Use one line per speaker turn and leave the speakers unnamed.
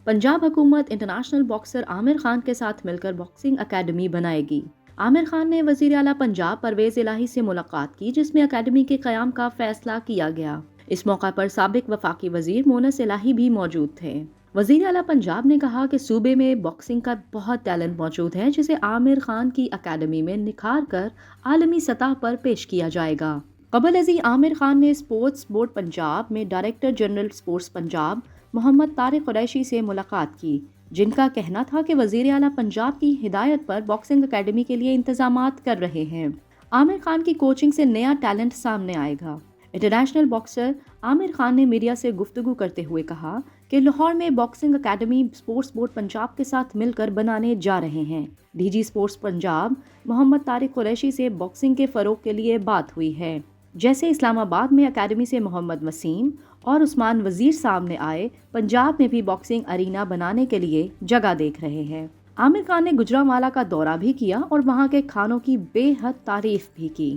पंजाब हुकूमत international boxer Aamir Khan के साथ मिलकर बॉक्सिंग अकेडमी बनाएगी। आमिर खान ने वजीर आला पंजाब परवेज इलाही से मुलाकात की, जिसमें अकेडमी के क़याम का फैसला किया गया। इस मौका पर साबिक वफाकी वजीर मोनस इलाही भी मौजूद थे। वजीर आला पंजाब ने कहा कि सूबे में बॉक्सिंग का बहुत टैलेंट मौजूद है, जिसे आमिर खान की अकेडमी में निखार कर आलमी सतह पर पेश किया जाएगा। कबल अजी आमिर खान ने स्पोर्ट्स बोर्ड पंजाब में director general sports Punjab Mohammad Tariq Qureshi से मुलाकात की, जिनका कहना था कि वजीर आला पंजाब की हिदायत पर बॉक्सिंग अकेडमी के लिए इंतजामात कर रहे हैं। आमिर खान की कोचिंग से नया टैलेंट सामने आएगा। इंटरनेशनल बॉक्सर आमिर खान ने मीडिया से गुफ्तगू करते हुए कहा कि लाहौर में boxing academy sports board Punjab के साथ मिलकर बनाने जा रहे हैं। डीजी स्पोर्ट्स पंजाब मोहम्मद तारिक कुरैशी से बॉक्सिंग के फ़रोग के लिए बात हुई है। जैसे इस्लामाबाद में अकेडमी से मोहम्मद वसीम और उस्मान वजीर सामने आए, पंजाब में भी बॉक्सिंग अरीना बनाने के लिए जगह देख रहे हैं। आमिर खान ने गुजरांवाला का दौरा भी किया और वहां के खानों की बेहद तारीफ भी की।